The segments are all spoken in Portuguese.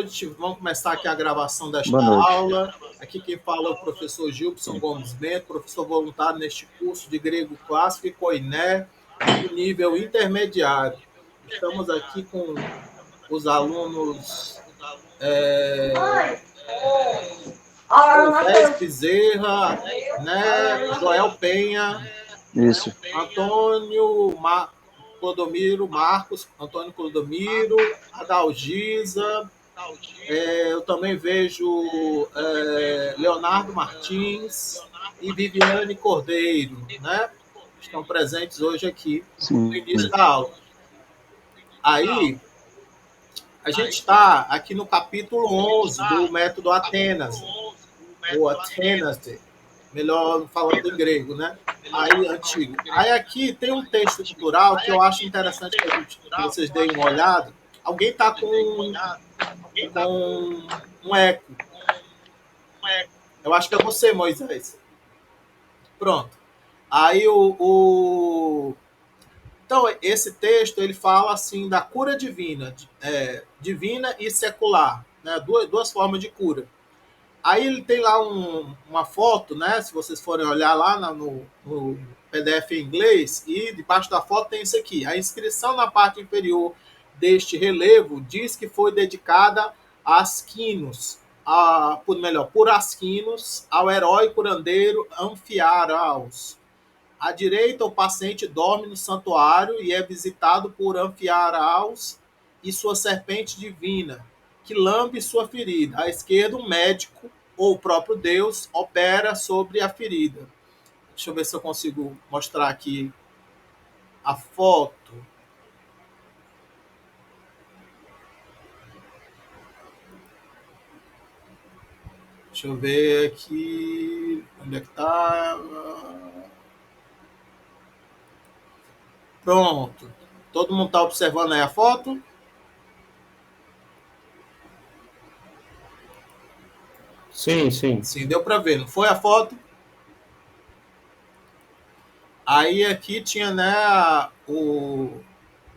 noite. Vamos começar aqui a gravação desta Boa noite. aula. Aqui quem fala é o professor Gilson Gomes Bento, professor voluntário neste curso de grego clássico e koiné, do nível intermediário. Estamos aqui com os alunos Moisés Bezerra, né, Joel Penha, Isso. Antônio Clodomiro, Adalgisa. Eu também vejo Leonardo Martins e Viviane Cordeiro, né? Estão presentes hoje aqui no Sim. início da aula. Aí, a gente está aqui no capítulo 11 do método Atenas, ou Atenas, melhor falando em grego, né? Aí, antigo. Aí aqui tem um texto cultural que eu acho interessante que vocês deem uma olhada. Alguém está com um eco. Eu acho que é você, Moisés. Pronto. Aí Então, esse texto ele fala assim da cura divina, divina e secular, né? Duas formas de cura. Aí ele tem lá uma foto, né? Se vocês forem olhar lá no PDF em inglês, e debaixo da foto tem isso aqui. A inscrição na parte inferior deste relevo diz que foi dedicada a Asquinos, por Asquinos, ao herói curandeiro Anfiaraus. À direita, o paciente dorme no santuário e é visitado por Anfiaraus e sua serpente divina, que lambe sua ferida. À esquerda, um médico, ou o próprio Deus, opera sobre a ferida. Deixa eu ver se eu consigo mostrar aqui a foto. Deixa eu ver aqui. Onde é que tá? Pronto. Todo mundo está observando aí a foto? Sim, sim. Sim, deu para ver. Não foi a foto? Aí aqui tinha, né,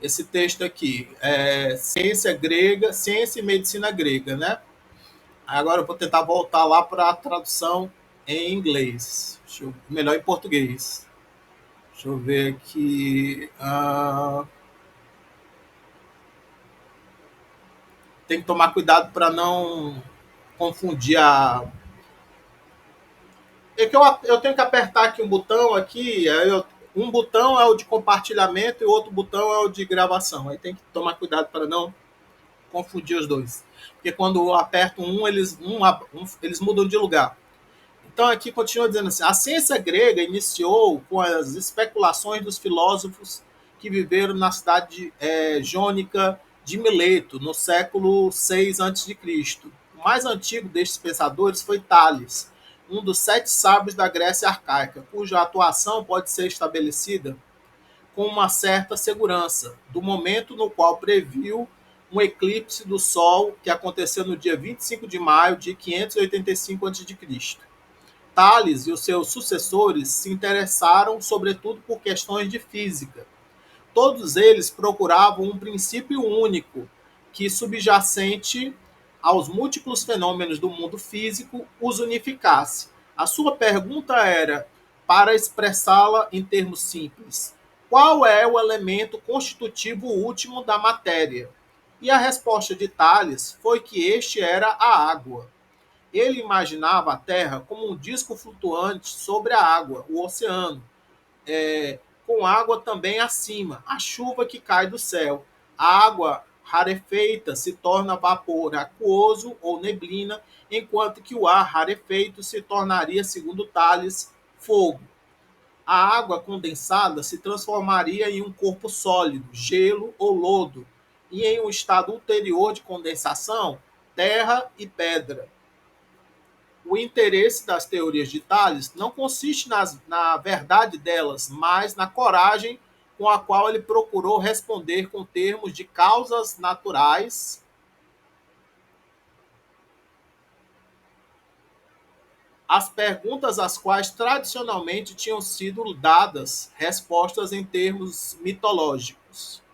esse texto aqui, ciência grega, ciência e medicina grega, né? Agora eu vou tentar voltar lá para a tradução em inglês, melhor em português. Deixa eu ver aqui. Tem que tomar cuidado para não confundir a. É que eu tenho que apertar aqui um botão aqui, um botão é o de compartilhamento e o outro botão é o de gravação. Aí tem que tomar cuidado para não confundir os dois. Porque quando eu aperto eles mudam de lugar. Então aqui continua dizendo assim, a ciência grega iniciou com as especulações dos filósofos que viveram na cidade jônica de Mileto, no século 6 a.C. O mais antigo destes pensadores foi Tales, um dos 7 sábios da Grécia arcaica, cuja atuação pode ser estabelecida com uma certa segurança, do momento no qual previu um eclipse do Sol que aconteceu no dia 25 de maio de 585 a.C. Tales e os seus sucessores se interessaram sobretudo por questões de física. Todos eles procuravam um princípio único que, subjacente aos múltiplos fenômenos do mundo físico, os unificasse. A sua pergunta era, para expressá-la em termos simples, qual é o elemento constitutivo último da matéria? E a resposta de Tales foi que este era a água. Ele imaginava a Terra como um disco flutuante sobre a água, o oceano, com água também acima, a chuva que cai do céu. A água rarefeita se torna vapor aquoso ou neblina, enquanto que o ar rarefeito se tornaria, segundo Tales, fogo. A água condensada se transformaria em um corpo sólido, gelo ou lodo, e em um estado ulterior de condensação, terra e pedra. O interesse das teorias de Tales não consiste na verdade delas, mas na coragem com a qual ele procurou responder com termos de causas naturais as perguntas às quais tradicionalmente tinham sido dadas respostas em termos mitológicos.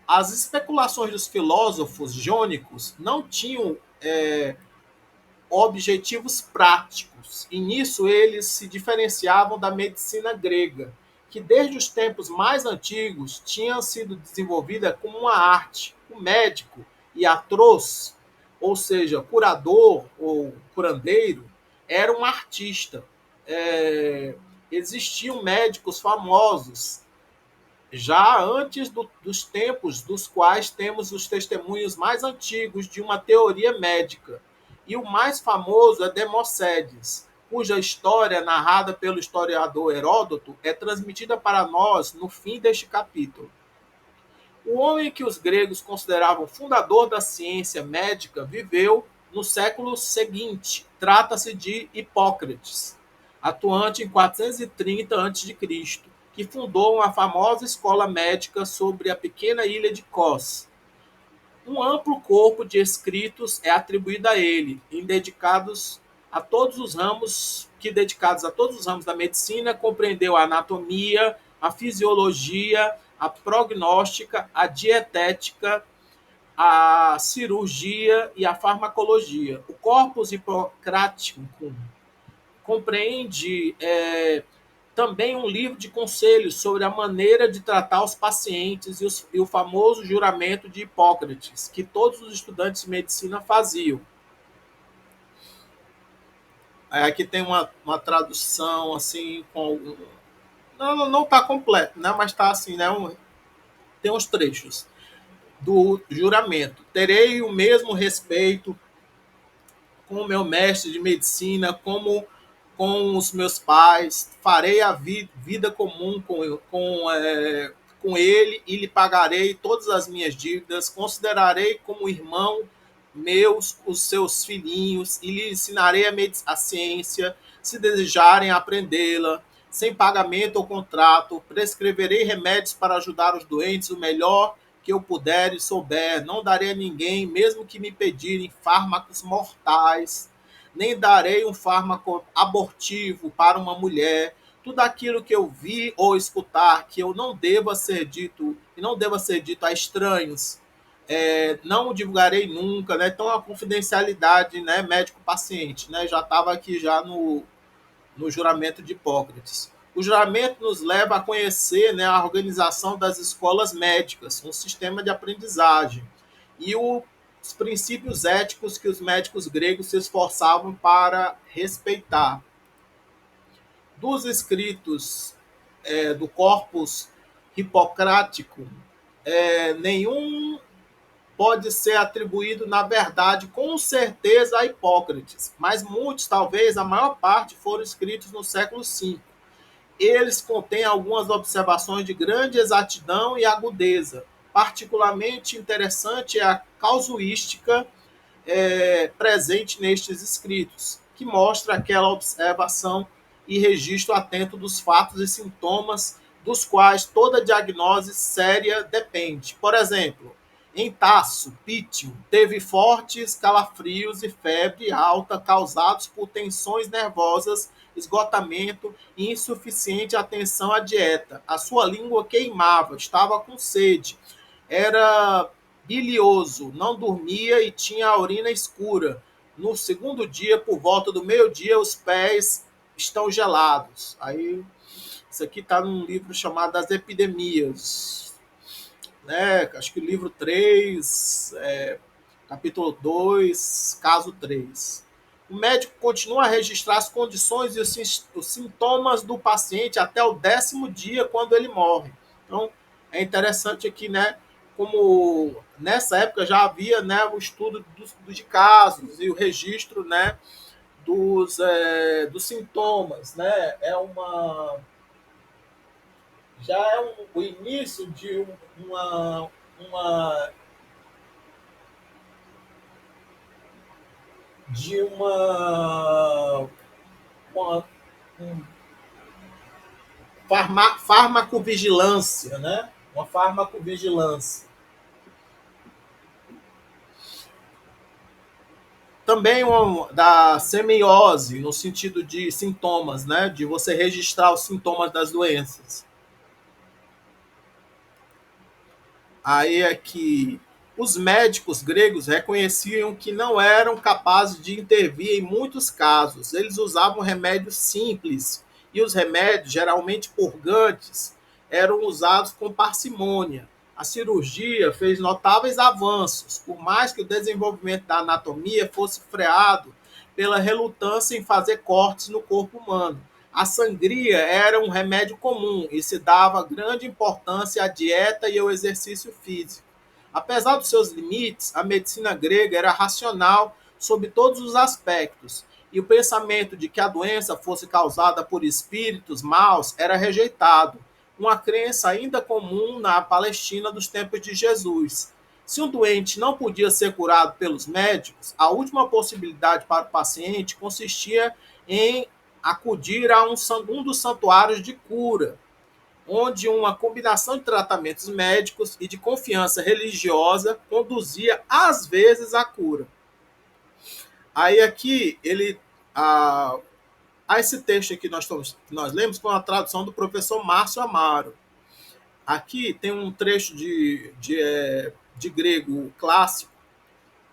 As especulações dos filósofos jônicos não tinham objetivos práticos, e nisso eles se diferenciavam da medicina grega, que desde os tempos mais antigos tinha sido desenvolvida como uma arte. O médico iatrós, ou seja, curador ou curandeiro, era um artista. Existiam médicos famosos já antes dos tempos dos quais temos os testemunhos mais antigos de uma teoria médica. E o mais famoso é Democedes, cuja história, narrada pelo historiador Heródoto, é transmitida para nós no fim deste capítulo. O homem que os gregos consideravam fundador da ciência médica viveu no século seguinte. Trata-se de Hipócrates, atuante em 430 a.C., que fundou uma famosa escola médica sobre a pequena ilha de Kos. Um amplo corpo de escritos é atribuído a ele, dedicados a todos os ramos da medicina, compreendeu a anatomia, a fisiologia, a prognóstica, a dietética, a cirurgia e a farmacologia. O corpus hipocrático compreende também um livro de conselhos sobre a maneira de tratar os pacientes e o famoso juramento de Hipócrates, que todos os estudantes de medicina faziam. Aqui tem uma tradução assim com não está completo, né? Mas está assim, né? Tem uns trechos do juramento. Terei o mesmo respeito com o meu mestre de medicina, como com os meus pais, farei a vida comum com ele e lhe pagarei todas as minhas dívidas, considerarei como irmão meus os seus filhinhos e lhe ensinarei a ciência, se desejarem aprendê-la, sem pagamento ou contrato, prescreverei remédios para ajudar os doentes o melhor que eu puder e souber, não darei a ninguém, mesmo que me pedirem fármacos mortais, nem darei um fármaco abortivo para uma mulher. Tudo aquilo que eu vi ou escutar que eu não deva ser dito e não deva ser dito a estranhos, não o divulgarei nunca, né? Então a confidencialidade, né, médico-paciente, né, já estava aqui já no juramento de Hipócrates. O juramento nos leva a conhecer, né, a organização das escolas médicas, um sistema de aprendizagem e os princípios éticos que os médicos gregos se esforçavam para respeitar. Dos escritos do corpus hipocrático, nenhum pode ser atribuído, na verdade, com certeza a Hipócrates, mas muitos, talvez a maior parte, foram escritos no século V. Eles contêm algumas observações de grande exatidão e agudeza. Particularmente interessante é a casuística presente nestes escritos, que mostra aquela observação e registro atento dos fatos e sintomas dos quais toda diagnose séria depende. Por exemplo, em Tasso, Pítio teve fortes calafrios e febre alta causados por tensões nervosas, esgotamento e insuficiente atenção à dieta. A sua língua queimava, estava com sede, era bilioso, não dormia e tinha a urina escura. No segundo dia, por volta do meio-dia, os pés estão gelados. Aí, isso aqui está num livro chamado As Epidemias, né? Acho que livro 3, capítulo 2, caso 3. O médico continua a registrar as condições e os sintomas do paciente até o 10º dia, quando ele morre. Então, é interessante aqui, né, como nessa época já havia, né, o estudo de casos e o registro, né, dos sintomas, né, já é o início de uma de uma farmacovigilância, né? Uma farmacovigilância. Também da semiose, no sentido de sintomas, né? De você registrar os sintomas das doenças. Aí é que os médicos gregos reconheciam que não eram capazes de intervir em muitos casos. Eles usavam remédios simples e os remédios, geralmente purgantes, eram usados com parcimônia. A cirurgia fez notáveis avanços, por mais que o desenvolvimento da anatomia fosse freado pela relutância em fazer cortes no corpo humano. A sangria era um remédio comum e se dava grande importância à dieta e ao exercício físico. Apesar dos seus limites, a medicina grega era racional sob todos os aspectos, e o pensamento de que a doença fosse causada por espíritos maus era rejeitado, uma crença ainda comum na Palestina dos tempos de Jesus. Se um doente não podia ser curado pelos médicos, a última possibilidade para o paciente consistia em acudir a um dos santuários de cura, onde uma combinação de tratamentos médicos e de confiança religiosa conduzia, às vezes, à cura. Aí aqui, esse texto aqui que nós lemos com a tradução do professor Márcio Amaro. Aqui tem um trecho de grego clássico,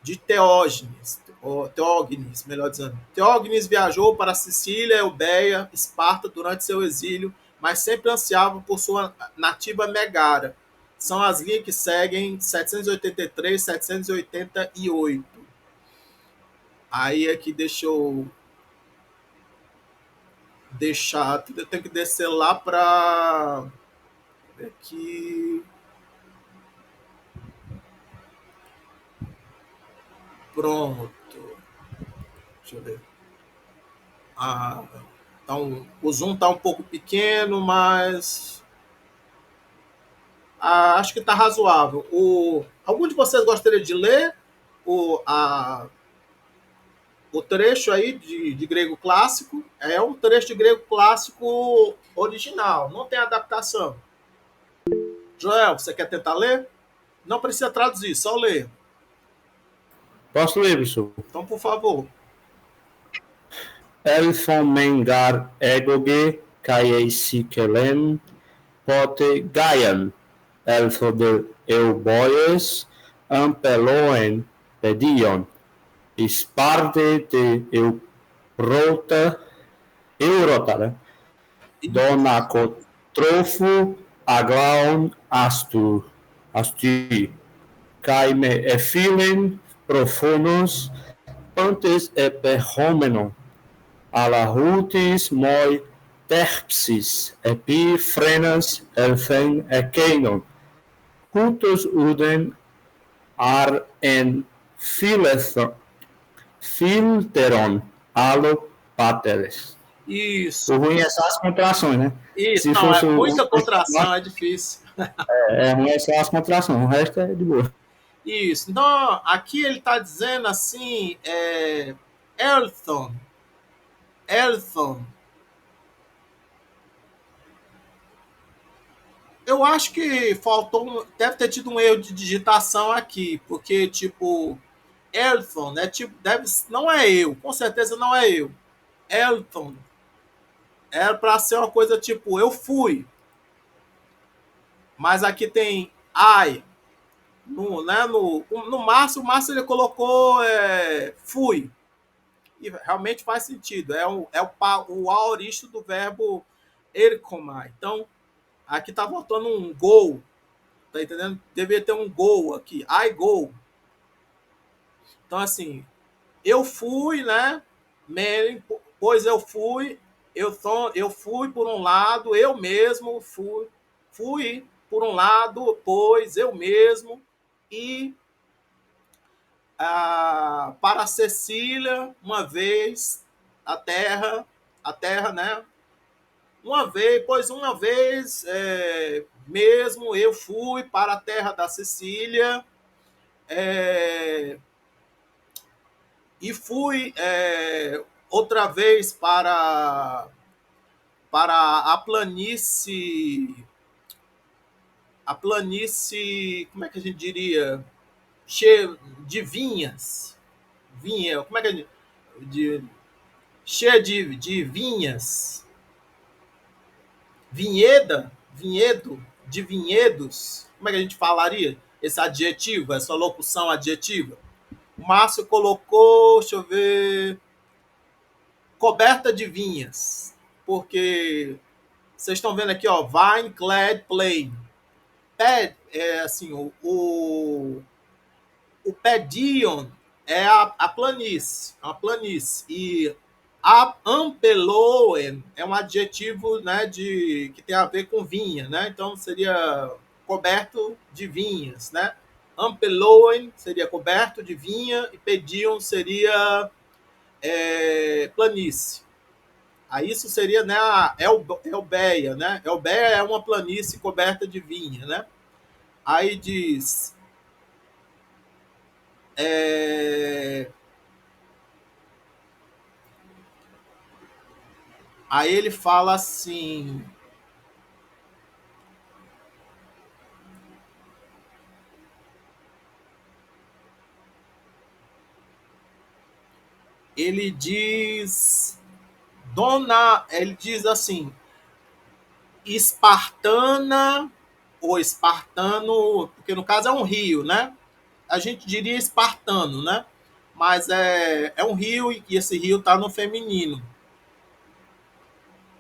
de Teógenes, ou Teógenes, melhor dizendo. Teógenes viajou para Sicília, Eubéia, Esparta durante seu exílio, mas sempre ansiava por sua nativa Megara. São as linhas que seguem 783, 788. Aí aqui deixa eu deixar, eu tenho que descer lá para aqui. Pronto. Deixa eu ver. Então, o zoom está um pouco pequeno, mas acho que está razoável. Algum de vocês gostaria de ler o trecho aí de grego clássico? É um trecho de grego clássico original, não tem adaptação. Joel, você quer tentar ler? Não precisa traduzir, só ler. Posso ler, professor? Então, por favor. Elfon mengar egoge kai sikelen pote gaian elfo de euboies ampeloen pedion isparte de eurota, né? Donacotrofo aglaon asti kai me ephilen profunos pantes epehomenon alahutis moi terpsis epi frenas elfen ekeinon cultus uden ar en filteron alo pateres. Isso. O ruim é só as contrações, né? Isso, Se não, fosse muita contração, é difícil. É ruim é só as contrações, o resto é de boa. Isso. Então, aqui ele está dizendo assim, Elthon. Eu acho que deve ter tido um erro de digitação aqui, porque, tipo, Elthon, né? Tipo, não é eu, com certeza não é eu. Elthon. Era para ser uma coisa tipo, eu fui. Mas aqui tem I. No Márcio, ele colocou fui. E realmente faz sentido. O aoristo do verbo ercomar. Então, aqui tá faltando um gol. Tá entendendo? Deveria ter um gol aqui. I go. Então, assim, eu fui, né? Pois eu fui. Eu fui por um lado, eu mesmo fui. Fui por um lado, pois eu mesmo. E para Cecília, uma vez, a terra, né? Uma vez mesmo eu fui para a terra da Sicília e fui outra vez para a planície, como é que a gente diria? Cheia de vinhas, como é que a gente, cheia de vinhas, vinhedo, de vinhedos. como é que a gente falaria esse adjetivo, essa locução adjetiva? O Márcio colocou, deixa eu ver, coberta de vinhas, porque vocês estão vendo aqui, ó, vine clad plain. Pé, assim, o Pedion é a planície, a planície. E a Ampeloen é um adjetivo, né, que tem a ver com vinha, né? Então seria coberto de vinhas, né? Ampeloen seria coberto de vinha e Pedion seria planície. Aí isso seria, né, a Elbeia, né? Elbeia é uma planície coberta de vinha, né? Aí diz aí ele fala assim, ele diz ele diz assim, espartana ou espartano, porque no caso é um rio, né? A gente diria espartano, né? Mas é um rio e esse rio está no feminino.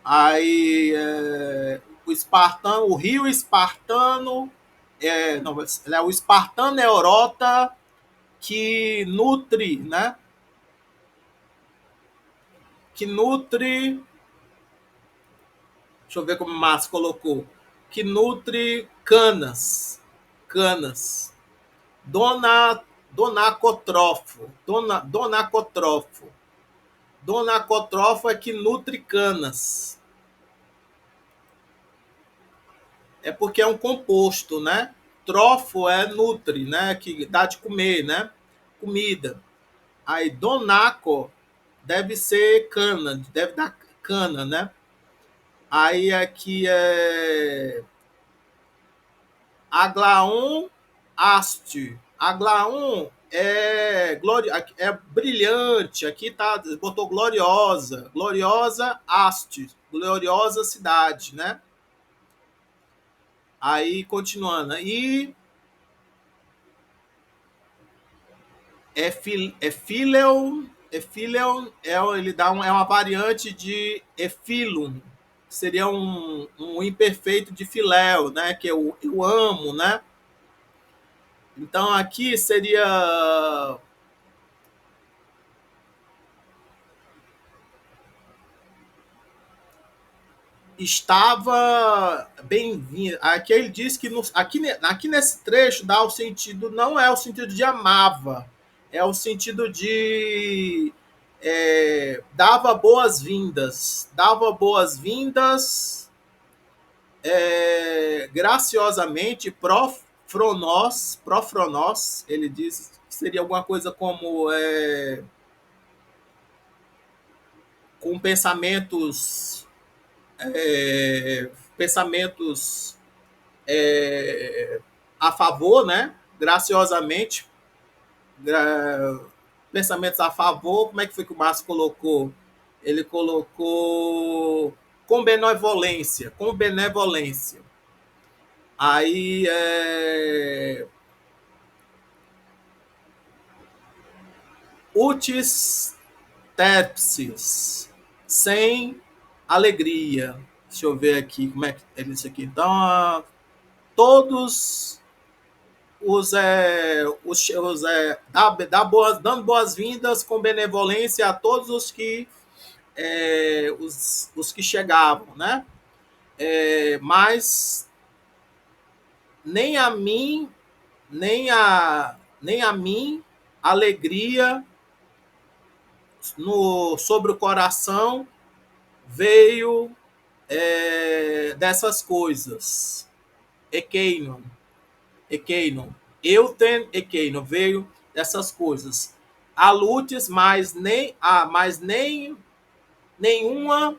Aí o rio espartano, não, é o espartano Eurota que nutre, né? Que nutre, deixa eu ver como o Márcio colocou, que nutre canas, canas. Donacotrofo, Donacotrofo. Donacotrofo é que nutre canas. É porque é um composto, né? Trofo é nutre, né? Que dá de comer, né? Comida. Aí donaco deve ser cana, deve dar cana, né? Aí aqui é Aglaon haste. Aglaon é brilhante. Aqui tá, botou gloriosa. Gloriosa haste. Gloriosa cidade, né? Aí, continuando. E Ephileu, ele dá é uma variante de Ephilum. Seria um imperfeito de filéu, né? Que eu amo, né? Então aqui seria estava bem-vindo. Aqui ele diz que aqui nesse trecho dá o sentido, não é o sentido de amava, é o sentido de dava boas-vindas, graciosamente profronós, ele diz que seria alguma coisa como com pensamentos a favor, né? Graciosamente, pensamentos a favor. Como é que foi que o Márcio colocou? Ele colocou com benevolência, com benevolência. Aí utis terpsis, sem alegria. Deixa eu ver aqui como é que é isso aqui. Então, todos dando boas-vindas com benevolência a todos os que chegavam, né? Mas nem a mim, nem a mim alegria sobre o coração veio dessas coisas. Ekeinon, Ekeinon. Ekeinon veio dessas coisas. A lutes, mas nem nenhuma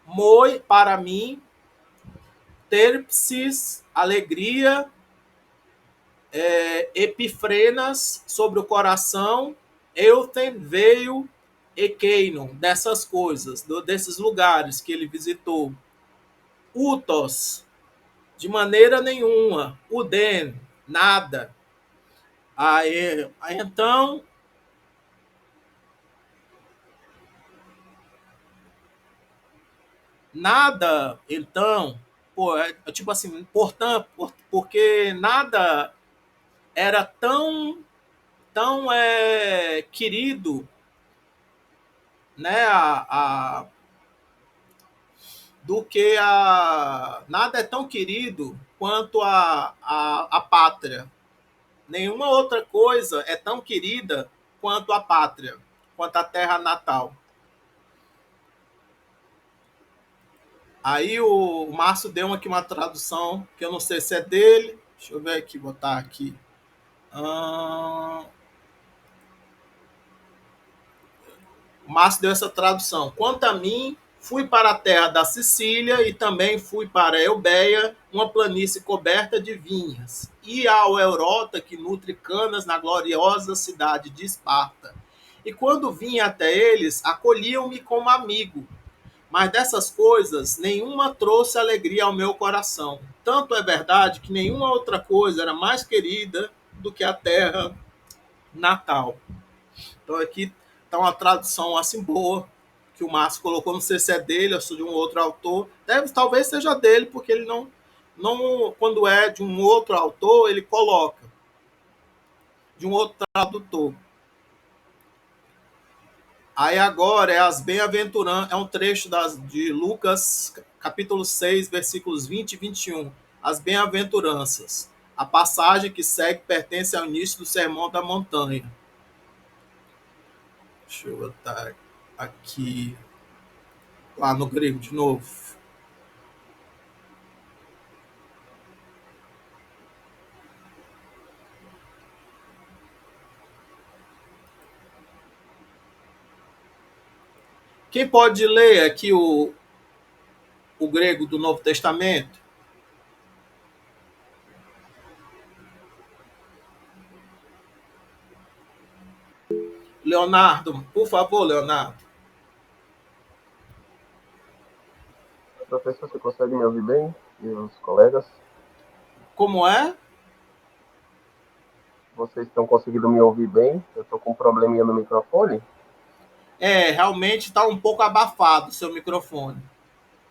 moi para mim, terpsis, alegria, epifrenas sobre o coração, Euthen veio Ekeinon, dessas coisas, desses lugares que ele visitou. Utos, De maneira nenhuma. Uden, nada. Aí então, nada, então, pô, tipo assim, portanto, porque nada era tão querido, né, do que nada é tão querido quanto a pátria. Nenhuma outra coisa é tão querida quanto a pátria, quanto a terra natal. Aí o Márcio deu aqui uma tradução, que eu não sei se é dele. Deixa eu ver aqui, botar aqui. O Márcio deu essa tradução. Quanto a mim, fui para a terra da Sicília e também fui para a Eubeia, uma planície coberta de vinhas, e ao Eurota, que nutre canas na gloriosa cidade de Esparta. E quando vim até eles, acolhiam-me como amigo. Mas dessas coisas, nenhuma trouxe alegria ao meu coração. Tanto é verdade que nenhuma outra coisa era mais querida do que a terra natal. Então aqui está uma tradução assim boa que o Márcio colocou, não sei se é dele ou se é de um outro autor. Talvez seja dele, porque ele não, quando é de um outro autor, ele coloca de um outro tradutor. Aí agora é as bem-aventuranças, é um trecho de Lucas, capítulo 6, versículos 20 e 21. As bem-aventuranças. A passagem que segue pertence ao início do Sermão da Montanha. Deixa eu botar aqui, lá no grego de novo. Quem pode ler aqui o grego do Novo Testamento? Leonardo, por favor, Leonardo. Professor, você consegue me ouvir bem? E os colegas? Como é? Vocês estão conseguindo me ouvir bem? Eu estou com um probleminha no microfone? Realmente está um pouco abafado o seu microfone.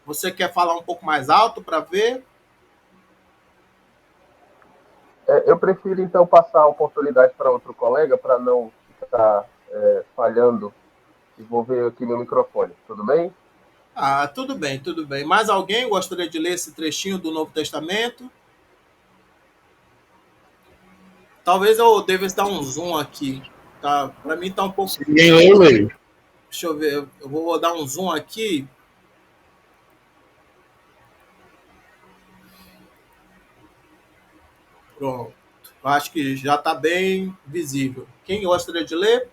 Você quer falar um pouco mais alto para ver? Eu prefiro, então, passar a oportunidade para outro colega, para não ficar falhando, e vou ver aqui meu microfone. Tudo bem? Ah, tudo bem, tudo bem. Mais alguém gostaria de ler esse trechinho do Novo Testamento? Talvez eu devesse dar um zoom aqui. Tá? Para mim está um pouco. Se ninguém lê, eu leio. Deixa eu ver. Eu vou dar um zoom aqui. Pronto. Eu acho que já está bem visível. Quem gostaria de ler?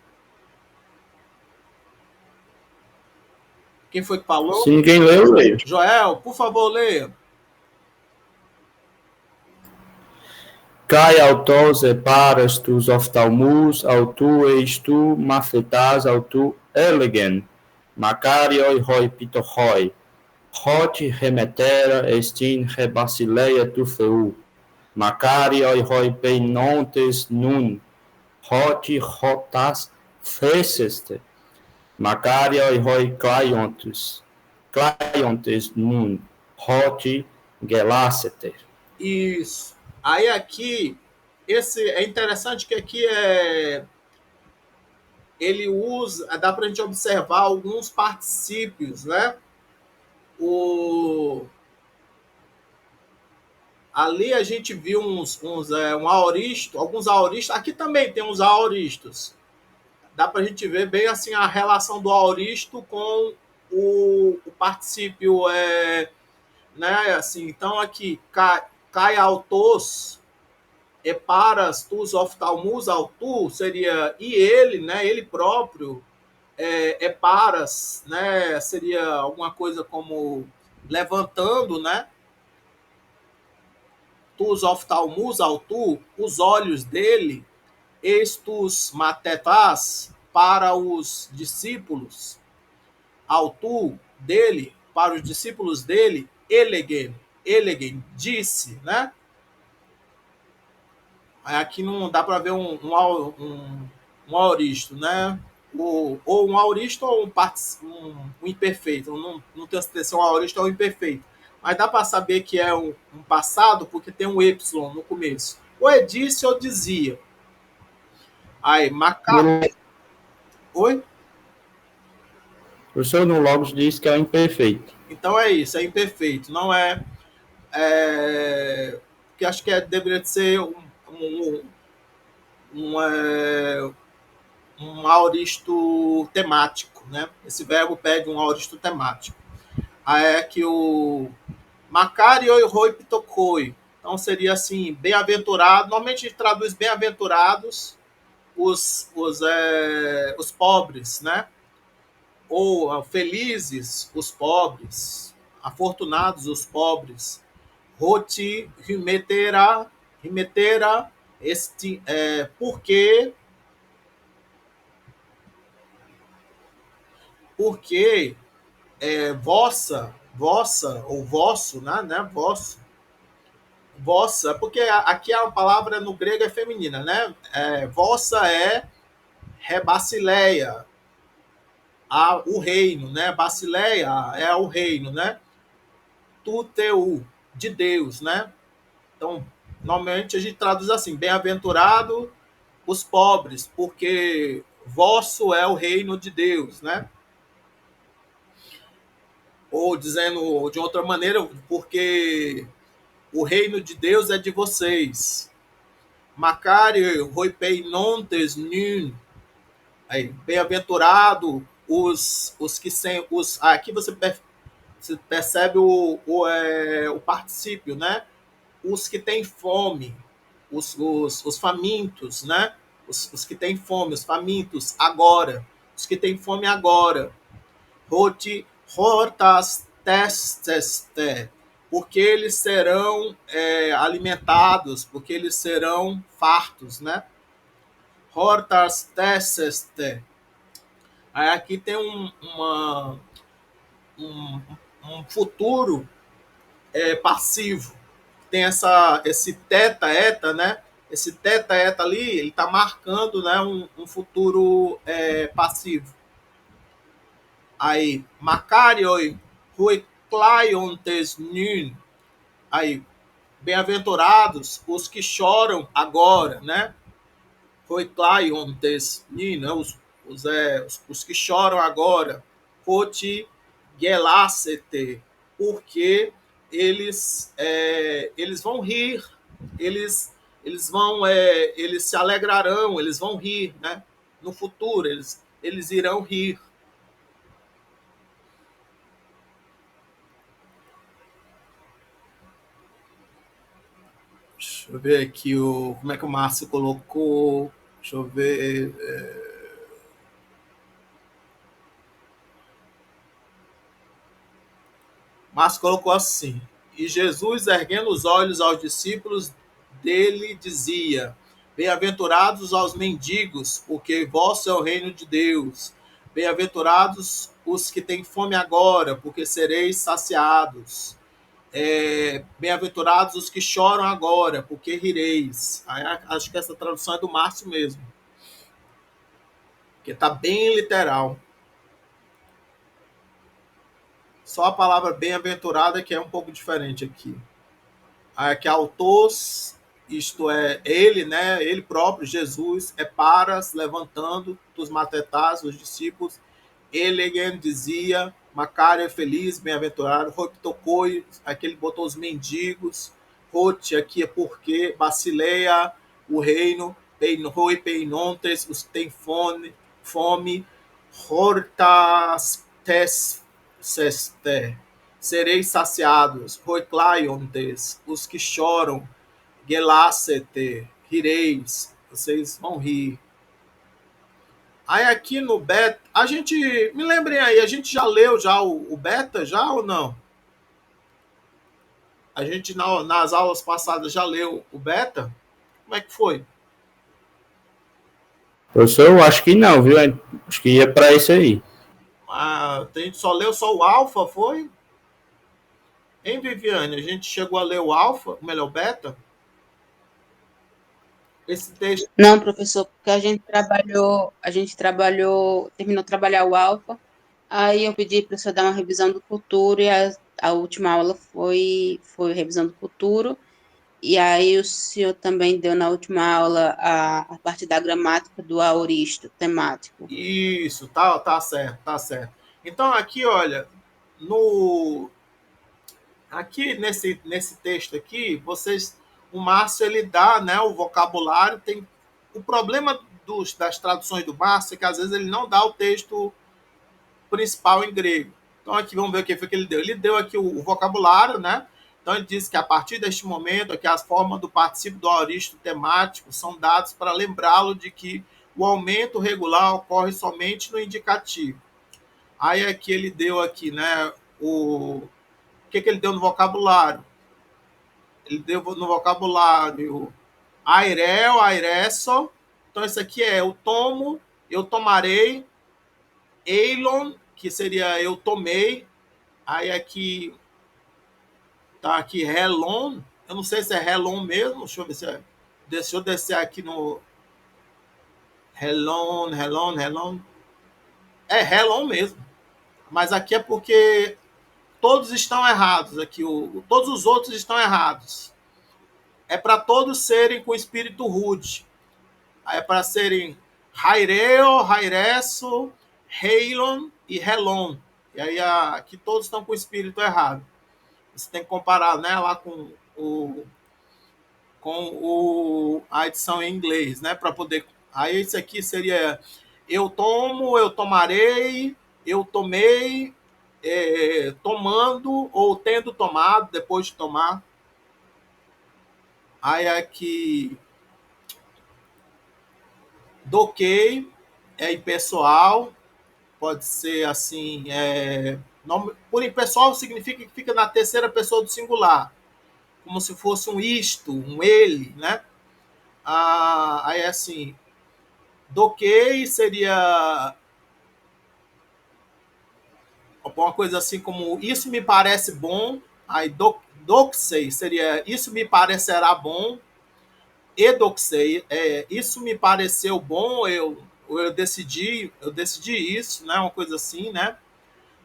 Quem foi que falou? Se ninguém lê, eu leio. Joel, por favor, leia. Kai autos e paras tus oftalmus, autu eis tu mafetas autu elegen, Macarioi hoi pitohoi, hot remetera estin rebasileia tu feu, Macarioi hoi peinontes nun, hot rotas feceste, Macarioi hoi claiontes nun, hot gelaceter. Isso. Aí aqui, esse é interessante que aqui ele usa, dá para a gente observar alguns particípios, né? Ali a gente viu um aoristo, alguns aoristas. Aqui também tem uns aoristos. Dá para a gente ver bem assim a relação do aoristo com o particípio, né? Assim, então aqui cai autos eparas tus oftalmus autu seria e ele, né? Ele próprio eparas, né? Seria alguma coisa como levantando, né? Tus oftalmus autu, os olhos dele, estus matetas para os discípulos, autu dele para os discípulos dele, elegen. elegen, disse, né? Aqui não dá para ver um aoristo, né? Ou um aoristo ou um imperfeito. Não tenho certeza se é um aoristo ou um imperfeito. Mas dá para saber que é um passado porque tem um Y no começo. Ou é disse ou dizia. Aí, Oi? O professor no Logos diz que é o imperfeito. Então é isso, é imperfeito. Não que acho que deveria ser um, um aoristo temático, né? Esse verbo pede um aoristo temático. Aí é que o Macarioi Roi Pitocoi. Então seria assim, bem-aventurado. Normalmente a gente traduz bem-aventurados os pobres, né? Ou felizes os pobres, afortunados os pobres. Roti rimetera este porque vossa ou vosso, né? Vossa, porque aqui a palavra no grego é feminina, né? Vossa é rebasileia, o reino, né? Basileia é o reino, né? Tuteu, de Deus, né? Então, normalmente a gente traduz assim, bem-aventurado os pobres, porque vosso é o reino de Deus, né? Ou dizendo de outra maneira, porque o reino de Deus é de vocês. Macário, roipei nontes nun. Bem-aventurado os que sem os aqui você percebe o particípio, né? Os que têm fome, os famintos, né? Os que têm fome, os famintos agora, os que têm fome agora. Roti hortas testeste, porque eles serão alimentados, porque eles serão fartos, né? Hortas testeste. Aí aqui tem um, um futuro passivo. Tem esse teta, eta, né? Esse teta, eta ali, ele está marcando, né, um futuro passivo. Aí, Macarioi, Rui Claiontes Nun. Aí, bem-aventurados os que choram agora, né? Rui Claiontes Nun, né? Os que choram agora. Roti Gelacete, porque eles vão rir, eles se alegrarão, eles vão rir, né? No futuro, eles irão rir. Deixa eu ver aqui como é que o Márcio colocou. Deixa eu ver. Márcio colocou assim: e Jesus, erguendo os olhos aos discípulos dele, dizia: bem-aventurados aos mendigos, porque vosso é o reino de Deus. Bem-aventurados os que têm fome agora, porque sereis saciados. Bem-aventurados os que choram agora, porque rireis. Acho que essa tradução é do Márcio mesmo, que está bem literal. Só a palavra bem-aventurada que é um pouco diferente aqui. Que autos, isto é, ele, né, ele próprio, Jesus, é paras, levantando dos matetás, os discípulos, elegen, dizia, Macário é feliz, bem-aventurado, Rotocoi, aqui ele botou os mendigos, Rote, aqui é porque, Basileia, o reino, Roi, Peinontes, os que têm fome, Hortas, Seste, sereis saciados, Roiclaiontes, os que choram, Gelacete, rireis, vocês vão rir. Aí aqui no beta, a gente, me lembrem aí, a gente já leu já o beta já ou não? A gente nas aulas passadas já leu o beta? Como é que foi? Professor, eu acho que não, viu? Acho que ia para isso aí. A gente só leu só o alfa, foi? Em Viviane, a gente chegou a ler o alfa, ou melhor, o beta? Esse texto. Não, professor, porque terminou de trabalhar o alfa, aí eu pedi para o senhor dar uma revisão do futuro e a última aula foi revisão do futuro, e aí o senhor também deu na última aula a parte da gramática do aoristo temático. Isso, tá certo, tá certo. Então, aqui, olha, no aqui nesse texto aqui, o Márcio ele dá, né, o vocabulário, tem o problema das traduções do Márcio é que às vezes ele não dá o texto principal em grego. Então aqui vamos ver o que foi que ele deu. Ele deu aqui o vocabulário, né? Então ele diz que a partir deste momento aqui as formas do particípio do aoristo temático são dados para lembrá-lo de que o aumento regular ocorre somente no indicativo. Aí aqui ele deu aqui, né, o que ele deu no vocabulário? Ele deu no vocabulário airel, airesso. Então, isso aqui é eu tomo, eu tomarei, eilon, que seria eu tomei. Aí aqui tá aqui helon. Eu não sei se é helon mesmo. Deixa eu ver se é. Deixa eu descer aqui no helon, helon, helon. É helon mesmo. Mas aqui é porque todos estão errados aqui. Todos os outros estão errados. É para todos serem com espírito rude. É para serem Haireo, Hairesso, Heilon e Helon. E aí aqui todos estão com o espírito errado. Você tem que comparar, né, lá a edição em inglês, né, para poder. Aí isso aqui seria eu tomo, eu tomarei, eu tomei, tomando ou tendo tomado depois de tomar. Aí aqui doquei é impessoal, pode ser assim, por impessoal significa que fica na terceira pessoa do singular, como se fosse um isto, um ele, né? Aí assim, doquei seria uma coisa assim como isso me parece bom, aí doxei seria isso me parecerá bom, edoxei, isso me pareceu bom, eu decidi isso, né? Uma coisa assim, né?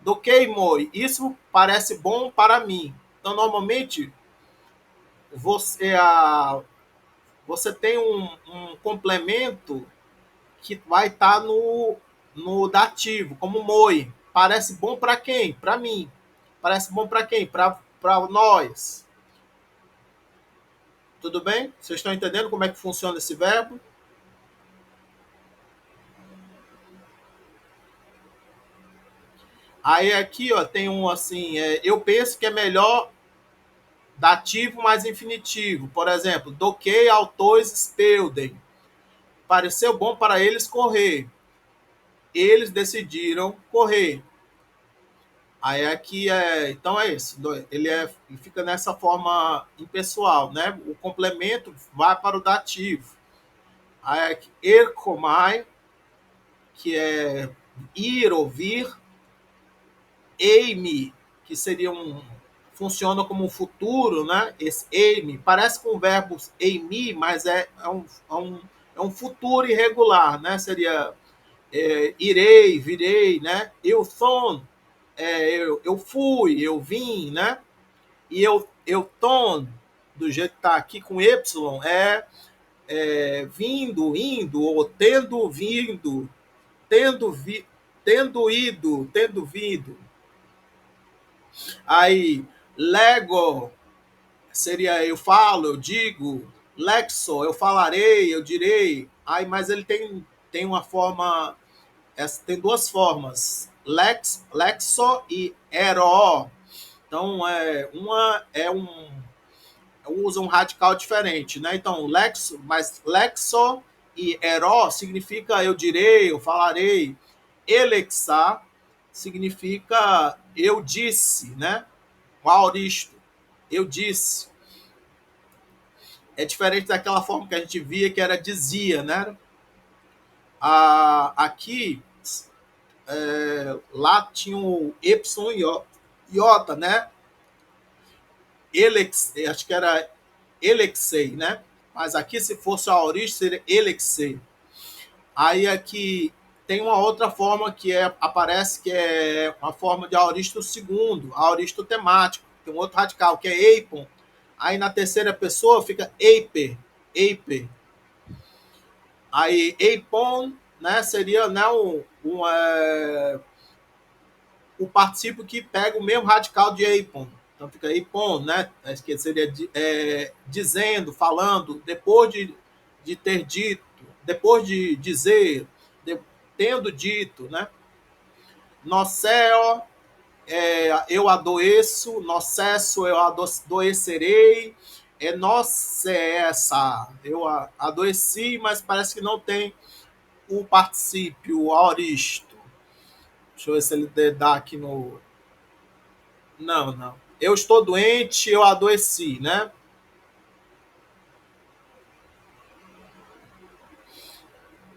Doquei, moi, isso parece bom para mim. Então, normalmente, você, você tem um complemento que vai estar no dativo, como moi. Parece bom para quem? Para mim. Parece bom para quem? Para nós. Tudo bem? Vocês estão entendendo como é que funciona esse verbo? Aí aqui, ó, tem um assim, eu penso que é melhor dativo mais infinitivo. Por exemplo, doquei autores speldem. Pareceu bom para eles correr. Eles decidiram correr. Aí aqui então é isso. Ele fica nessa forma impessoal, né? O complemento vai para o dativo. Aí aqui, ercomai, que é ir, ouvir, eime, que seria funciona como um futuro, né? Esse eime parece com o verbo eimi, mas é um futuro irregular, né? Seria irei, virei, né? Eu son, eu fui, eu vim, né? E eu ton, do jeito que está aqui com Y, vindo, indo, ou tendo vindo, tendo ido, tendo vindo. Aí, Lego seria eu falo, eu digo, Lexo, eu falarei, eu direi. Aí, mas ele tem uma forma, tem duas formas, Lexo e Ero. Então, uma usa um radical diferente, né? Então, Lexo e Ero significa eu direi, eu falarei. Elexar significa eu disse, né? O aoristo, eu disse. É diferente daquela forma que a gente via que era dizia, né? Aqui, lá tinha o Y e iota, né? acho que era elexei, né? Mas aqui, se fosse a aoristo, seria elexei. Aí aqui tem uma outra forma aparece que é uma forma de aoristo segundo, aoristo temático. Tem um outro radical que é eipon. Aí na terceira pessoa fica eiper, eiper. Aí eipon, né, seria, né, o particípio que pega o mesmo radical de eipon. Então fica eipon, né, que seria dizendo, falando, depois de ter dito, depois de dizer, tendo dito, né? Noceo, eu adoeço, nocesso, eu adoecerei, nocessa, eu adoeci, mas parece que não tem o particípio, o aoristo. Deixa eu ver se ele dá aqui no... Não, não. Eu estou doente, eu adoeci, né?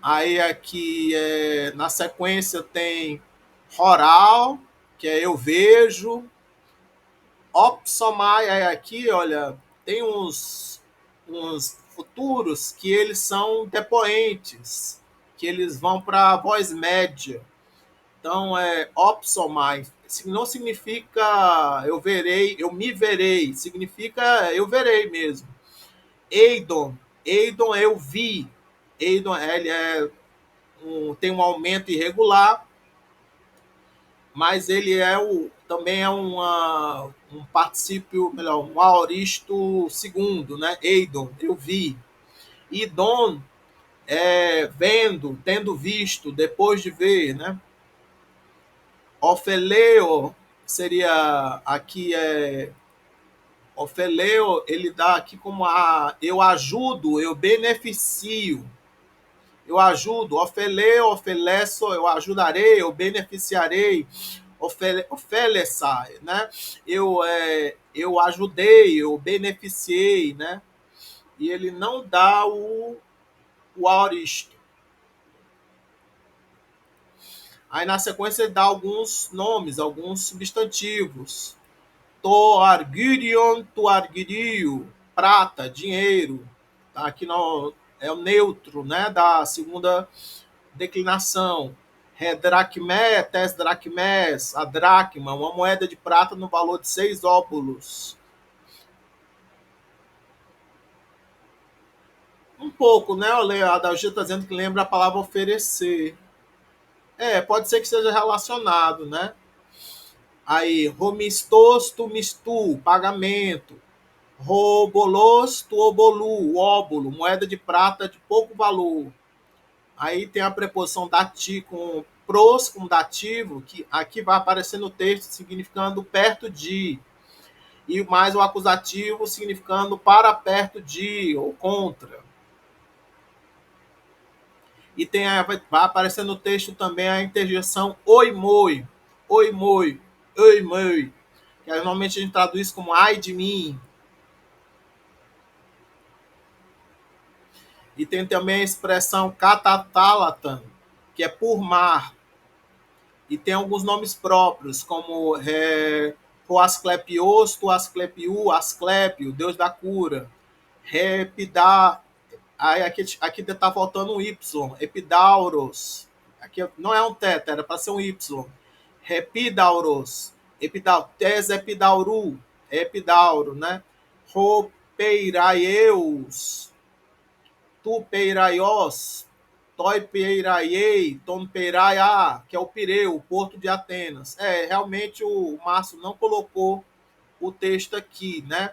Aí aqui, na sequência, tem oral, que é eu vejo. Opsomai, aí aqui, olha, tem uns futuros que eles são depoentes, que eles vão para a voz média. Então, opsomai não significa eu verei, eu me verei, significa eu verei mesmo. Eidon, Eidon eu vi. Eidon, ele tem um aumento irregular, mas ele também é um particípio, melhor, um aoristo segundo, né? Eidon, eu vi. Idon, vendo, tendo visto, depois de ver, né? Ofeleo seria aqui Ofeleo, ele dá aqui como eu ajudo, eu beneficio. Eu ajudo, ofeleo, ofeleço, eu ajudarei, eu beneficiarei, ofeleça, né? Eu ajudei, eu beneficiei, né? E ele não dá o aoristo. Aí na sequência ele dá alguns nomes, alguns substantivos. Toargirion, tuargirio, prata, dinheiro. Tá? Aqui é o neutro, né? Da segunda declinação. Redracmé, tesdracmés, a dracma, uma moeda de prata no valor de 6 óbulos. Um pouco, né? A Adalgia está dizendo que lembra a palavra oferecer. Pode ser que seja relacionado, né? Aí, romistosto, mistu, pagamento. Robolosto, obolu, óbulo, moeda de prata de pouco valor. Aí tem a preposição dati com pros, com dativo, que aqui vai aparecer no texto significando perto de. E mais o acusativo significando para perto de ou contra. E vai aparecer no texto também a interjeição oi-moi, oi-moi, oi-moi, que normalmente a gente traduz como ai de mim. E tem também a expressão katatalatan, que é por mar. E tem alguns nomes próprios, como Asclepios, Asclepiu, Asclepio, Deus da cura. Repidar. Aí aqui está faltando um Y. Epidauros. Aqui não é um teta, era para ser um Y. Repidauros. Epidauru. Epidauro, né? Ropeiraeus. Tupeiraios, Toipeiraiei, Tompeiraia, que é o Pireu, o porto de Atenas. Realmente o Márcio não colocou o texto aqui, né?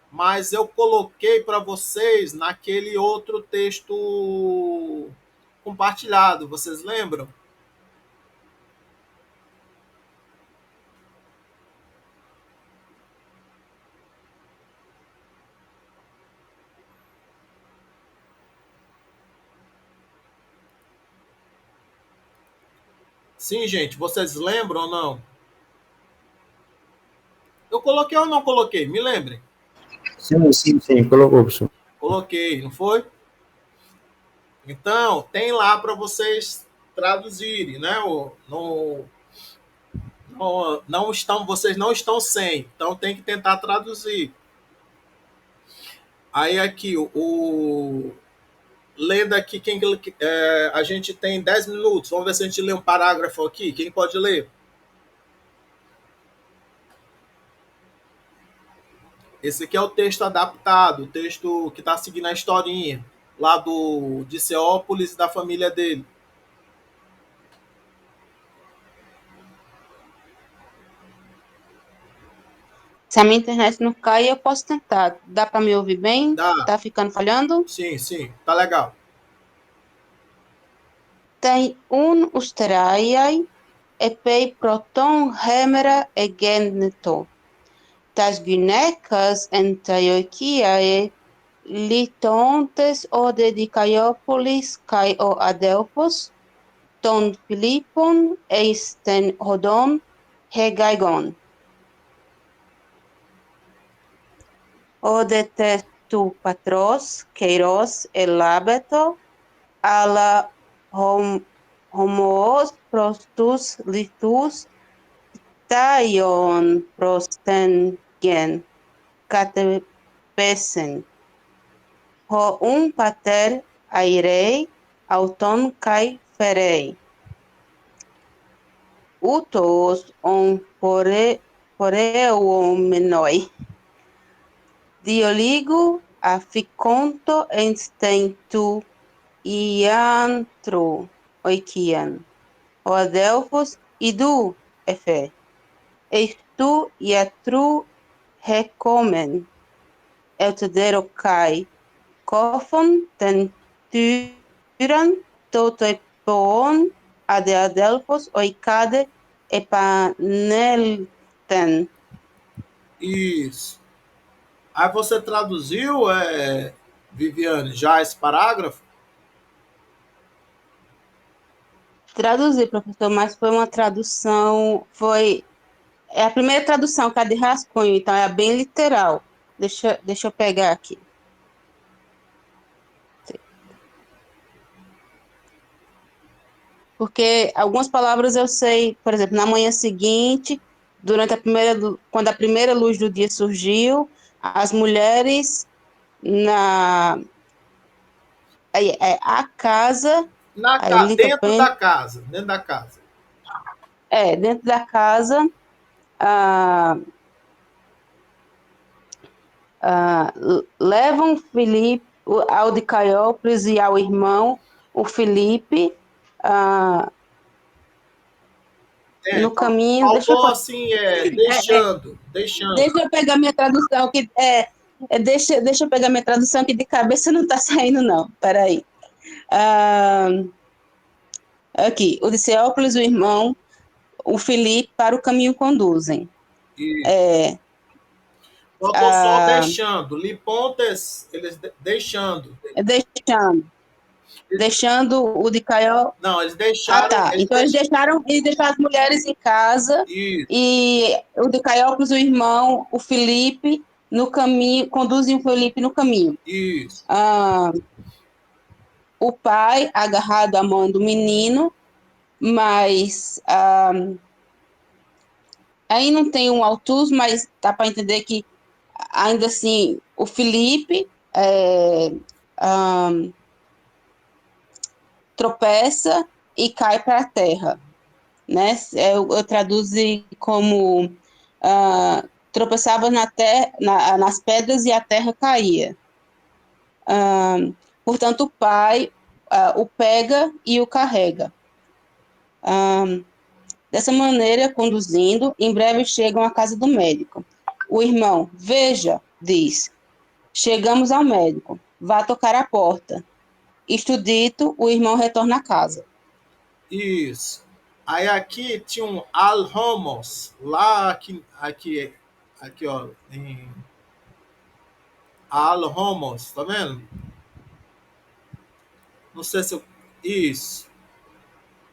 Mas eu coloquei para vocês naquele outro texto compartilhado, vocês lembram? Sim, gente, vocês lembram ou não? Eu coloquei ou não coloquei? Me lembrem. Sim, colocou, professor. Coloquei, não foi? Então, tem lá para vocês traduzirem, né? Não estão, vocês não estão sem, então tem que tentar traduzir. Aí aqui, lendo aqui, a gente tem 10 minutos, vamos ver se a gente lê um parágrafo aqui, quem pode ler? Esse aqui é o texto adaptado, o texto que está seguindo a historinha, lá de Ceópolis e da família dele. Se a minha internet não cai, eu posso tentar. Dá para me ouvir bem? Dá. Tá ficando falhando? Sim, tá legal. Tem usteraiai epei proton hemera egenneto. Tas gynecas Antiochiae litontes o Dedicaiópolis kai o Adelphos, ton Philippon eisten hodon hegaigon. O detetu patros keiros elabeto ala homos prostus litus taion prostengen catepesen. Ho pater airei auton kai ferei. Utos poreuomenoi. Dioligo aficonto enstentu iantro oikian. O adelphos idu efe. Eistu iatru recomen. Eutodero kai. Cophon tenturan totoepon ade adelphos oicade epanelten. Isso. Aí você traduziu, Viviane, já esse parágrafo? Traduzi, professor, mas foi uma tradução, é a primeira tradução que é de rascunho, então é bem literal. Deixa eu pegar aqui. Porque algumas palavras eu sei, por exemplo, na manhã seguinte, quando a primeira luz do dia surgiu, as mulheres a casa, aí Dentro litopen, da casa, dentro da casa. dentro da casa, levam Filipe ao de Caiópolis e ao irmão, o Filipe, no caminho. Faltou assim, deixando. Deixa eu pegar minha tradução, deixa eu pegar minha tradução, que de cabeça não está saindo, não. Peraí. Aqui, o de Ceópolis, o irmão, o Filipe, para o caminho conduzem. Faltou só deixando. Lipontes, eles deixando. Deixando o de Caió. Não, eles deixaram. Tá. Então eles deixaram as mulheres em casa. Isso. E o de Caiópolis, o irmão, o Filipe, no caminho, conduzem o Felipe no caminho. Isso. O pai agarrado à mão do menino, mas aí não tem um autus, mas dá para entender que ainda assim o Felipe tropeça e cai para a terra, né? Eu traduzi como tropeçava nas pedras e a terra caía. Portanto, o pai o pega e o carrega. Dessa maneira, conduzindo, em breve chegam à casa do médico. O irmão, veja, diz, chegamos ao médico, vá tocar a porta. Isto dito, o irmão retorna à casa. Isso. Aí aqui tinha um Alhomos, lá aqui, ó, em Alhomos, tá vendo? Não sei se isso.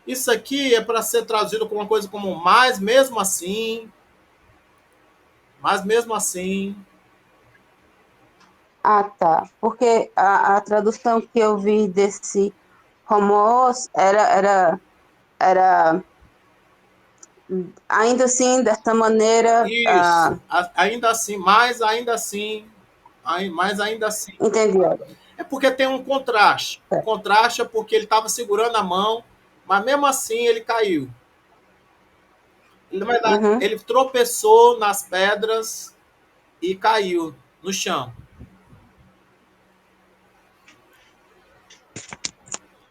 Isso aqui é para ser traduzido como uma coisa como mas mesmo assim. Tá. Porque a tradução que eu vi desse homos era Ainda assim, dessa maneira, Isso. Ainda assim, mas ainda assim. entendi. É porque tem um contraste. O contraste é porque ele estava segurando a mão, mas mesmo assim ele caiu. Na verdade, Uhum. ele tropeçou nas pedras e caiu no chão.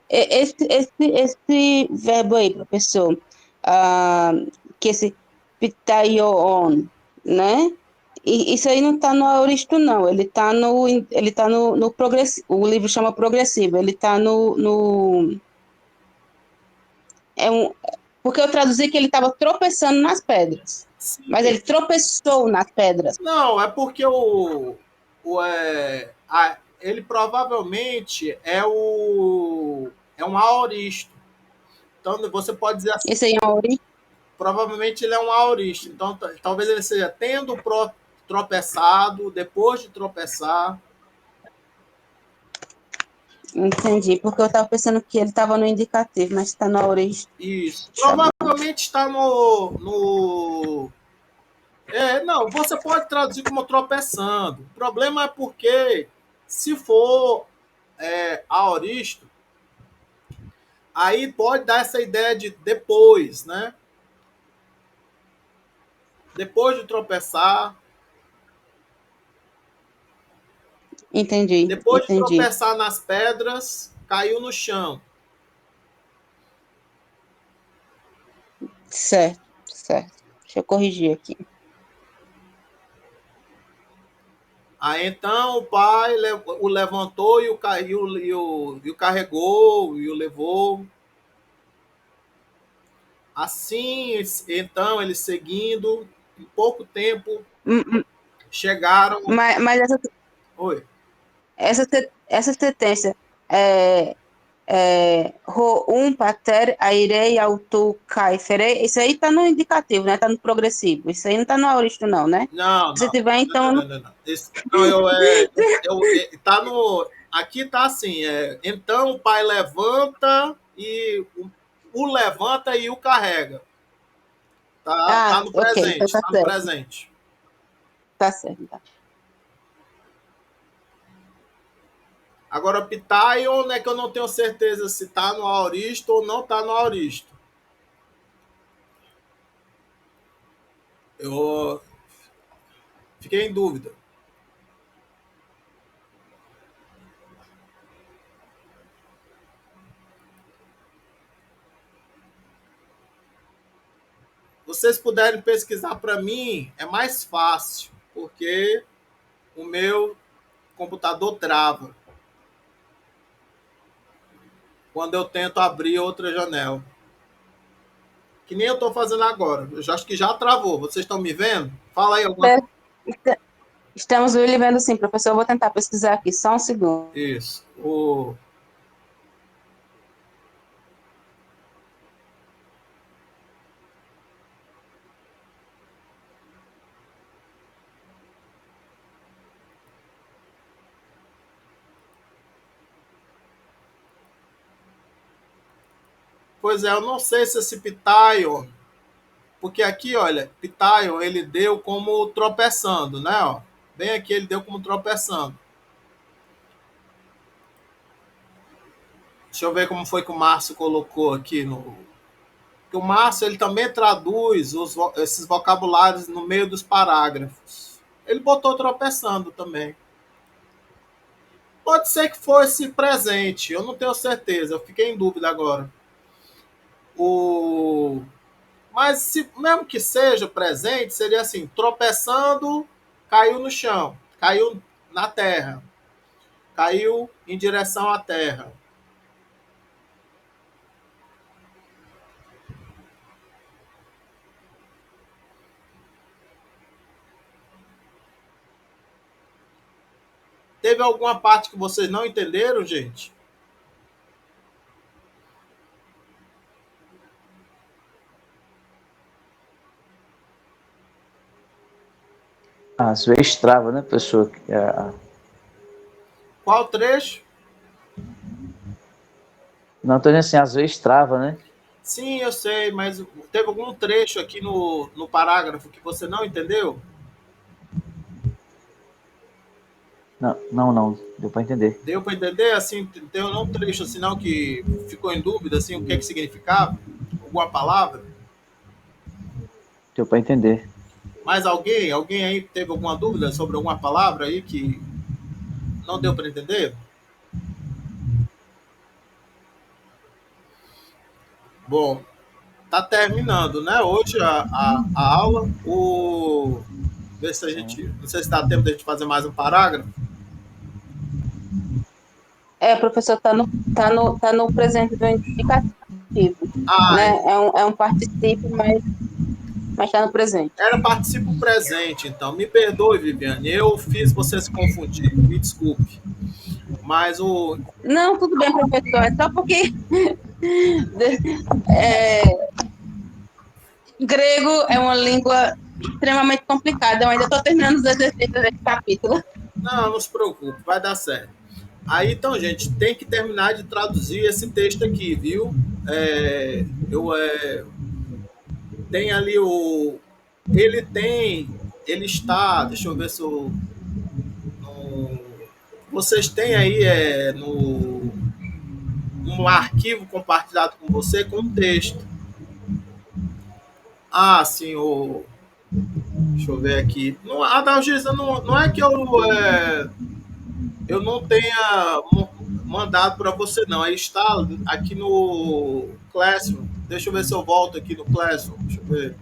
Esse verbo aí, professor, que esse pitaion, né? Isso aí não está no aoristo, não. Ele tá no progressivo. O livro chama progressivo. Ele está no é um, porque eu traduzi que ele estava tropeçando nas pedras. Mas Sim. ele tropeçou nas pedras. Não, é porque ele provavelmente é um aoristo. Então você pode dizer assim, Esse aí é um aoristo. provavelmente ele é um aoristo. Então talvez ele seja tendo tropeçado, depois de tropeçar. Entendi, porque eu estava pensando que ele estava no indicativo, mas está no aoristo. Isso. Tá bom. Provavelmente está não, você pode traduzir como tropeçando. O problema é porque, se for aoristo, aí pode dar essa ideia de depois, né? Depois de tropeçar, Entendi, depois de entendi. tropeçar nas pedras, caiu no chão. Certo, certo. Deixa eu corrigir aqui. Aí então o pai o levantou e o carregou e o levou. Assim, então eles seguindo, em pouco tempo Hum, hum, chegaram. Mas Oi. essa sentença ho um pater airei autu caefere, isso aí tá no indicativo, né? Tá no progressivo. Isso aí não tá no aoristo, não, né? Não, Se não. tiver, Não, então. não, não, não. Não, tá no. Aqui tá assim, então o pai levanta e o levanta e o carrega. Tá no Ok, então presente, tá tá no certo. presente. Tá certo. Tá. Agora, Pitaion é que eu não tenho certeza se tá no aoristo ou não tá no aoristo. Eu fiquei em dúvida. Vocês puderem pesquisar para mim, é mais fácil, porque o meu computador trava quando eu tento abrir outra janela. Que nem eu estou fazendo agora. Eu já acho que já travou. Vocês estão me vendo? Fala aí alguma coisa. Estamos lhe vendo sim, professor. Eu vou tentar pesquisar aqui, só um segundo. Isso. Pois é, eu não sei se esse Pitaion, porque aqui, olha, Pitaion ele deu como tropeçando, né? Ó. Bem aqui ele deu como tropeçando. Deixa eu ver como foi que o Márcio colocou aqui no. Porque o Márcio ele também traduz esses vocabulários no meio dos parágrafos. Ele botou tropeçando também. Pode ser que fosse presente, eu não tenho certeza, eu fiquei em dúvida agora. O... Mas se, mesmo que seja presente, seria assim: tropeçando, caiu no chão, caiu na terra, caiu em direção à terra. Teve alguma parte que vocês não entenderam, gente? Às vezes trava, né, pessoa? Qual trecho? Não, tô dizendo assim, às vezes trava, né? Sim, eu sei, mas teve algum trecho aqui no parágrafo que você não entendeu? Não, não, não. Deu para entender. Deu para entender? Assim, tem um trecho assim, não, que ficou em dúvida, assim, o que é que significava? Alguma palavra? Deu para entender. Mas alguém aí teve alguma dúvida sobre alguma palavra aí que não deu para entender? Bom, tá terminando, né? Hoje a aula. Ver se a Sim. gente. Não sei se dá tempo de a gente fazer mais um parágrafo. Professor, tá no presente do indicativo, Ah, né? É um particípio, mas está no presente. era participo presente, então. Me perdoe, Viviane. Eu fiz você se confundir. Me desculpe. Mas o. Não, tudo bem, professor, é só porque é, grego é uma língua extremamente complicada. Eu ainda estou terminando os exercícios desse capítulo. Não, não se preocupe, vai dar certo. Aí, então, gente, tem que terminar de traduzir esse texto aqui, viu? Tem ali o. Ele tem. Ele está. Deixa eu ver se eu. No, vocês têm aí um arquivo compartilhado com você com um texto. Ah, sim, deixa eu ver aqui. Não, Adalgisa, não é que eu não tenha mandado para você, não. Aí está aqui no Classroom. Deixa eu ver se eu volto aqui no Classroom. Deixa eu ver.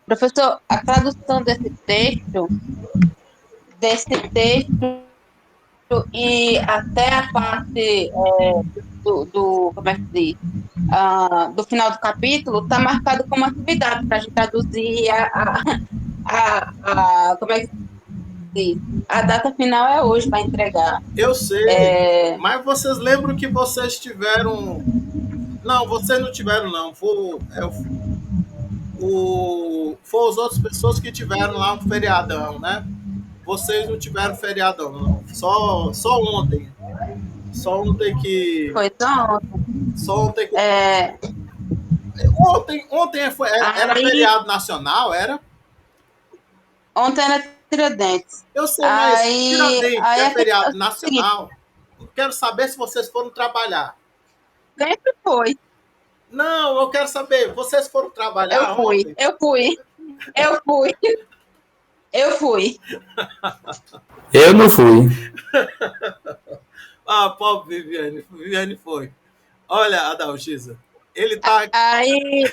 Professor, a tradução desse texto e até a parte como é que diz? Do final do capítulo está marcado como atividade para a gente traduzir como é que diz? A data final é hoje para entregar. Eu sei, É, mas vocês lembram que vocês tiveram. Não, vocês não tiveram, não. Foi as outras pessoas que tiveram lá um feriadão, né? Vocês não tiveram feriadão, não. Só ontem. Só ontem que. foi só Só ontem que. é, Ontem era aí feriado nacional, era? ontem era Tiradentes. Eu sei, mas Tiradentes, que Aí é a questão é feriado o seguinte, nacional, eu quero saber se vocês foram trabalhar. sempre foi. Não, eu quero saber, vocês foram Eu trabalhar fui, ontem? eu fui, eu fui, eu fui. Eu não fui. Ah, pobre Viviane. Viviane foi. Olha, Adalgisa, ele tá. Aí,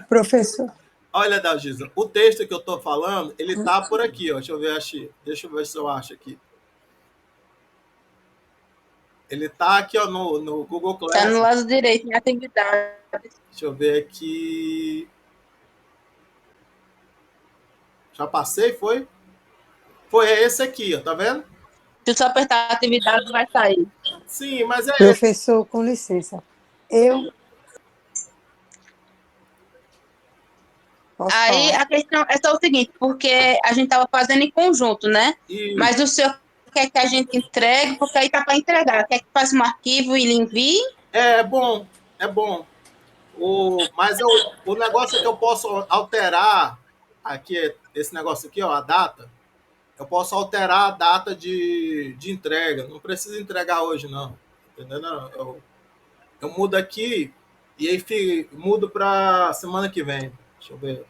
Professor, Olha, Adalgisa, o texto que eu tô falando, ele tá por aqui, ó. Deixa eu ver se eu acho aqui. Ele tá aqui, ó, no Google tá no Classroom. lado direito, em atividade. Deixa eu ver aqui. Já passei, foi? Foi esse aqui, ó, tá vendo? Se você apertar a atividade, vai sair. Sim, mas é esse. professor, com licença. Eu posso Aí falar? a questão é só o seguinte, porque a gente estava fazendo em conjunto, né? E Mas o senhor quer que a gente entregue, porque aí tá para entregar. Quer que faça um arquivo e lhe envie? é bom, é bom. O negócio é que eu posso alterar aqui, esse negócio aqui, ó, a data. Eu posso alterar a data de entrega. Não precisa entregar hoje, não. Entendeu? Não, eu mudo aqui e aí mudo para semana que vem. Deixa eu ver.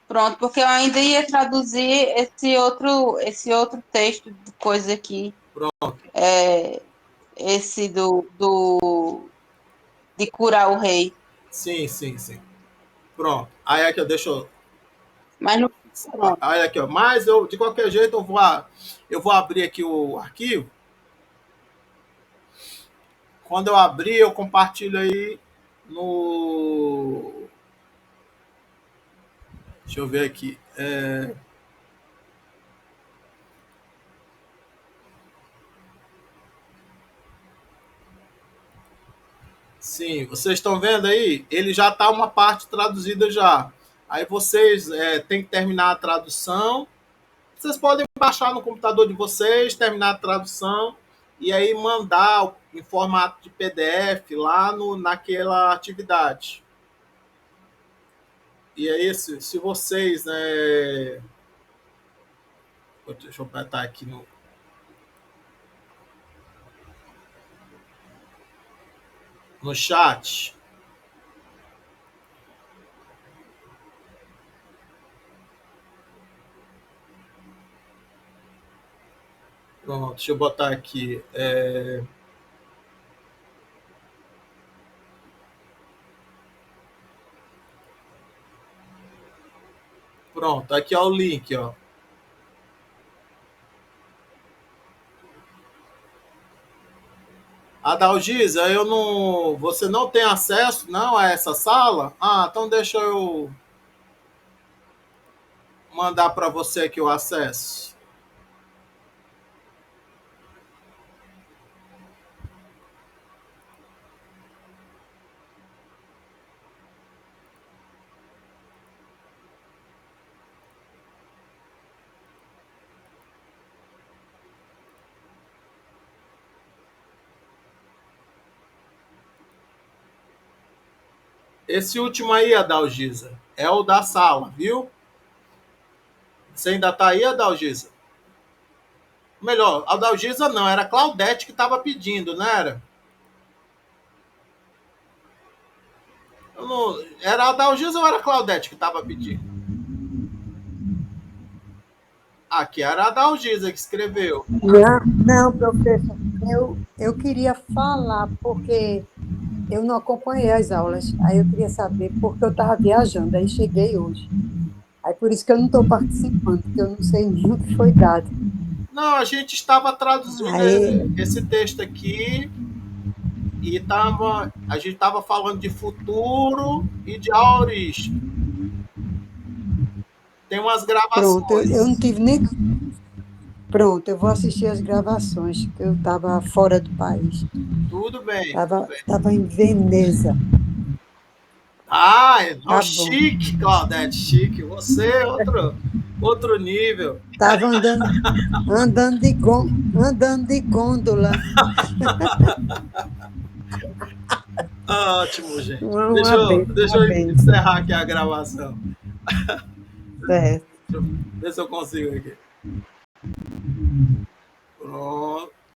Pronto, porque eu ainda ia traduzir esse outro texto de coisa aqui. Pronto. É, esse de curar o rei. Sim, sim, sim. Pronto. Aí aqui eu deixo. Mas não. Pronto. Aí aqui, ó. Mas de qualquer jeito, eu vou abrir aqui o arquivo. Quando eu abrir, eu compartilho aí no. Deixa eu ver aqui. Sim, vocês estão vendo aí? Ele já está uma parte traduzida já. Aí vocês têm que terminar a tradução. Vocês podem baixar no computador de vocês, terminar a tradução e aí mandar em formato de PDF lá naquela atividade. E aí, se vocês... deixa eu apertar aqui no chat. Pronto, deixa eu botar aqui. Pronto, aqui é o link, ó. Adalgisa, você não tem acesso não a essa sala? Ah, então deixa eu mandar para você aqui o acesso. Esse último aí, Adalgisa, é o da sala, viu? Você ainda tá aí, Adalgisa? Melhor, Adalgisa não, era a Claudete que estava pedindo, não era? Era a Adalgisa ou era a Claudete que estava pedindo? Aqui era a Adalgisa que escreveu. Não, professor, eu queria falar, porque eu não acompanhei as aulas, aí eu queria saber, porque eu estava viajando, aí cheguei hoje. Aí por isso que eu não estou participando, porque eu não sei nem o que foi dado. Não, a gente estava traduzindo esse texto aqui e a gente estava falando de futuro e de aorista. Tem umas gravações. Pronto, eu não tive nem... Pronto, eu vou assistir as gravações, que eu estava fora do país. Tudo bem. Estava em Veneza. Ah, Tá chique, Claudete, chique. Você é outro nível. Estava andando de gôndola. Ótimo, gente. Uma Deixa eu encerrar aqui a gravação. Certo. Deixa eu ver se eu consigo aqui. Pronto.